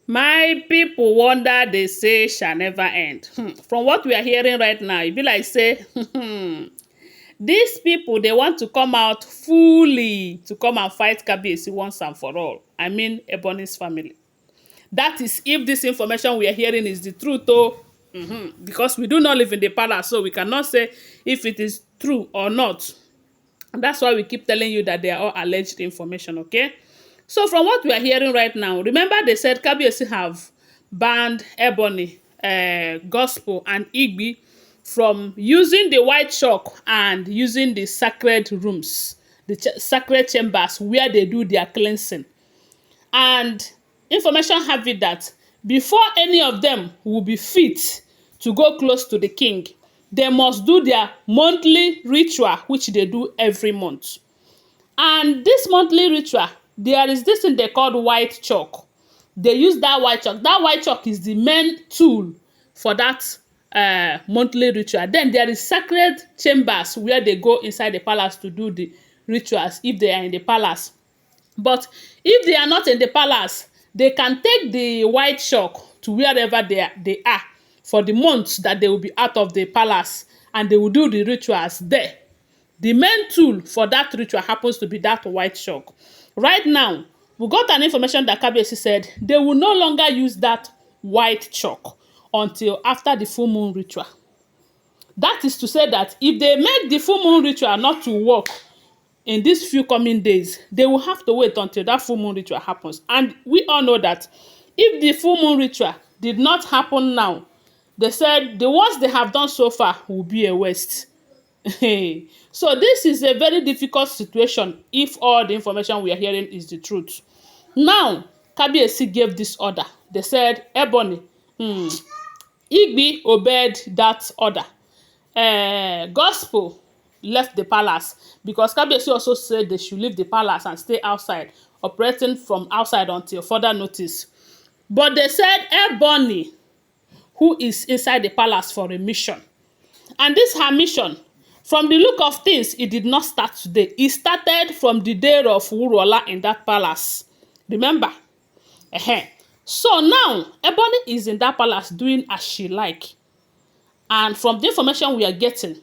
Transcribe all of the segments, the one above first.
My people wonder they say shall never end. From what we are hearing right now, it be like say these people they want to come out fully to come and fight Kabiyesi once and for all. I mean Ebony's family. That is if this information we are hearing is the truth oh. Because we do not live in the palace, so we cannot say if it is true or not. And that's why we keep telling you that they are all alleged information, okay? So from what we are hearing right now, remember they said Kabiyesi have banned Ebony, Gospel, and Igbi from using the white chalk and using the sacred rooms, the sacred chambers where they do their cleansing. And information have it that before any of them will be fit to go close to the king, they must do their monthly ritual, which they do every month. And this monthly ritual, there is this thing they called white chalk. They use that white chalk. That white chalk is the main tool for that monthly ritual. Then there is sacred chambers where they go inside the palace to do the rituals if they are in the palace. But if they are not in the palace, they can take the white chalk to wherever they are for the months that they will be out of the palace, and they will do the rituals there. The main tool for that ritual happens to be that white chalk. Right now, we got an information that Kabiyesi said they will no longer use that white chalk until after the full moon ritual. That is to say that if they make the full moon ritual not to work in these few coming days, they will have to wait until that full moon ritual happens. And we all know that if the full moon ritual did not happen now, they said the ones they have done so far will be a waste. So this is a very difficult situation if all the information we are hearing is the truth. Now, Kabiyesi gave this order. They said, Ebony, Igbi obeyed that order. Gospel left the palace because Kabiyesi also said they should leave the palace and stay outside, operating from outside until further notice. But they said Ebony, who is inside the palace for a mission. And this her mission, from the look of things, it did not start today. It started from the day of Wurola in that palace. Remember? So now, Ebony is in that palace doing as she like. And from the information we are getting,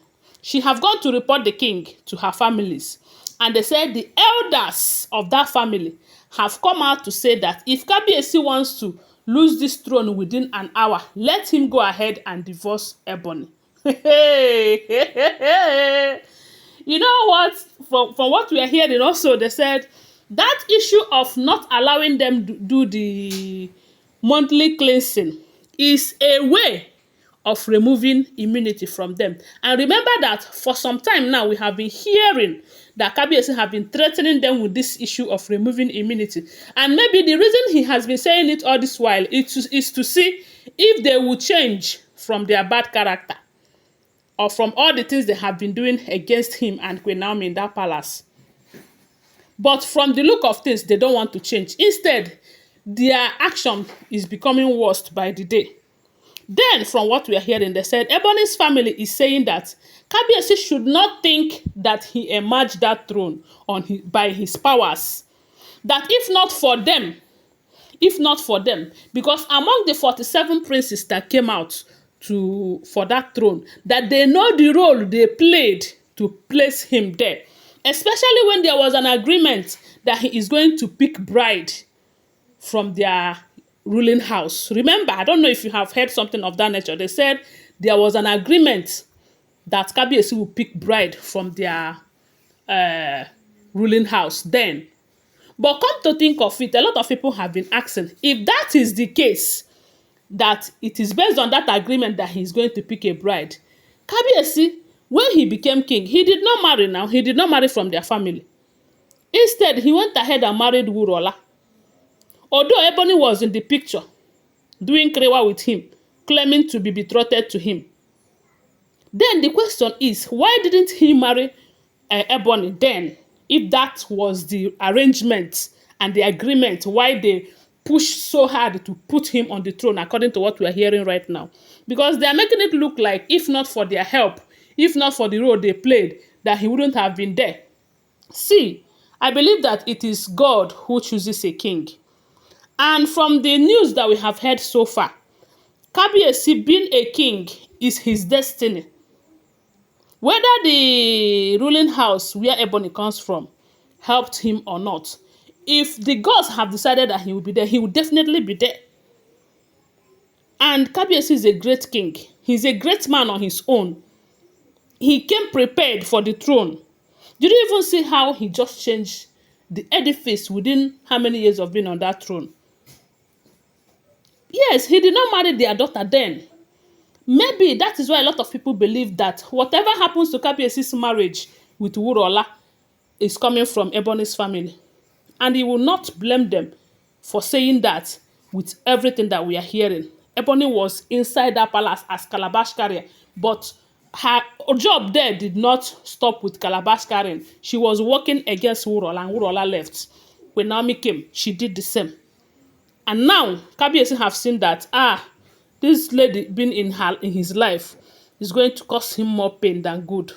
she have gone to report the king to her families. And they said the elders of that family have come out to say that if Kabiyesi wants to lose this throne within an hour, let him go ahead and divorce Ebony. You know what? From what we are hearing also, they said that issue of not allowing them to do the monthly cleansing is a way of removing immunity from them. And remember that for some time now, we have been hearing that Kabiyesi have been threatening them with this issue of removing immunity. And maybe the reason he has been saying it all this while is to see if they will change from their bad character or from all the things they have been doing against him and Queen Naomi in that palace. But from the look of things, they don't want to change. Instead, their action is becoming worse by the day. Then, from what we are hearing, they said Ebony's family is saying that Kabiyesi should not think that he emerged that throne by his powers. That if not for them, because among the 47 princes that came out for that throne, that they know the role they played to place him there. Especially when there was an agreement that he is going to pick bride from their ruling house. Remember, I don't know if you have heard something of that nature. They said there was an agreement that Kabiyesi will pick bride from their ruling house then. But come to think of it, a lot of people have been asking, if that is the case, that it is based on that agreement that he's going to pick a bride, Kabiyesi, when he became king, he did not marry now. He did not marry from their family. Instead, he went ahead and married Wurola. Although Ebony was in the picture, doing krewa with him, claiming to be betrothed to him. Then the question is, why didn't he marry Ebony then? If that was the arrangement and the agreement, why they pushed so hard to put him on the throne, according to what we are hearing right now. Because they are making it look like, if not for their help, if not for the role they played, that he wouldn't have been there. See, I believe that it is God who chooses a king. And from the news that we have heard so far, Kabiyesi being a king is his destiny. Whether the ruling house where Ebony comes from helped him or not, if the gods have decided that he will be there, he will definitely be there. And Kabiyesi is a great king. He's a great man on his own. He came prepared for the throne. Did you even see how he just changed the edifice within how many years of being on that throne? Yes, he did not marry their daughter then. Maybe that is why a lot of people believe that whatever happens to Kabiyesi's marriage with Wurola is coming from Ebony's family. And he will not blame them for saying that with everything that we are hearing. Ebony was inside that palace as calabash carrier, but her job there did not stop with calabash carrying. She was working against Wurola, and Wurola left. When Naomi came, she did the same. And now, Kabiyesi have seen that, this lady being in his life is going to cause him more pain than good.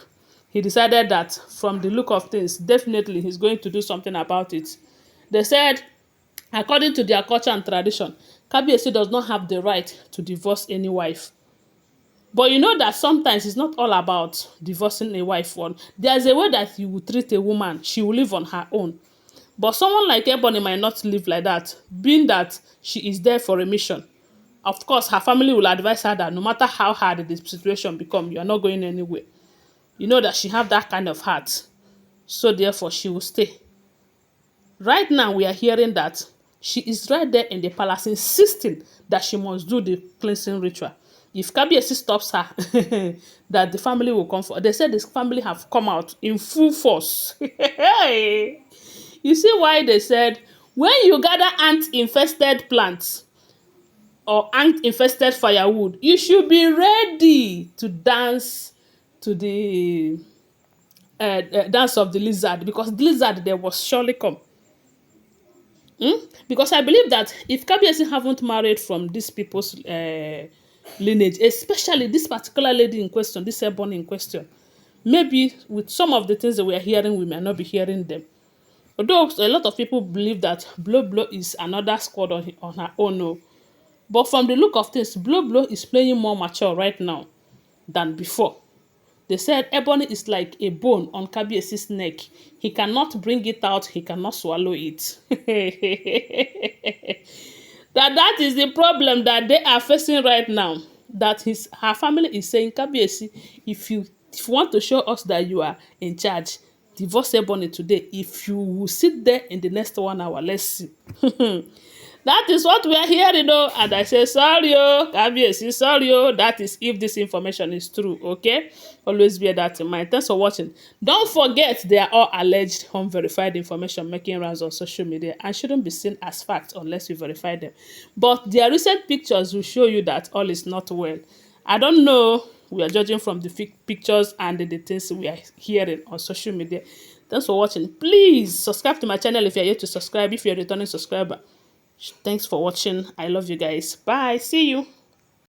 He decided that from the look of things, definitely he's going to do something about it. They said, according to their culture and tradition, Kabiyesi does not have the right to divorce any wife. But you know that sometimes it's not all about divorcing a wife. There's a way that you will treat a woman. She will live on her own. But someone like Ebony might not live like that, being that she is there for a mission. Of course, her family will advise her that no matter how hard the situation becomes, you are not going anywhere. You know that she have that kind of heart. So therefore, she will stay. Right now, we are hearing that she is right there in the palace insisting that she must do the cleansing ritual. If Kabiyesi stops her, that the family will come for. They said this family have come out in full force. You see why they said, when you gather ant-infested plants or ant-infested firewood, you should be ready to dance to the dance of the lizard, because the lizard there was surely come. Because I believe that if Kabiyesi haven't married from these people's lineage, especially this particular lady in question, this Ebony in question, maybe with some of the things that we are hearing, we may not be hearing them. Although a lot of people believe that Blow Blow is another squad on her own. No. But from the look of things, Blow Blow is playing more mature right now than before. They said Ebony is like a bone on Kabiyesi's neck. He cannot bring it out. He cannot swallow it. that is the problem that they are facing right now. That her family is saying, Kabiyesi, if you want to show us that you are in charge, divorce Ebony today. If you will sit there in the next 1 hour, let's see. That is what we are hearing, though. And I say, sorry, Kabiyesi, sorry, that is if this information is true, okay? Always bear that in mind. Thanks for watching. Don't forget, they are all alleged unverified information making rounds on social media and shouldn't be seen as fact unless we verify them. But their recent pictures will show you that all is not well. I don't know. We are judging from the pictures and the things we are hearing on social media. Thanks for watching. Please subscribe to my channel if you're yet to subscribe. If you're a returning subscriber, thanks for watching. I love you guys. Bye. See you.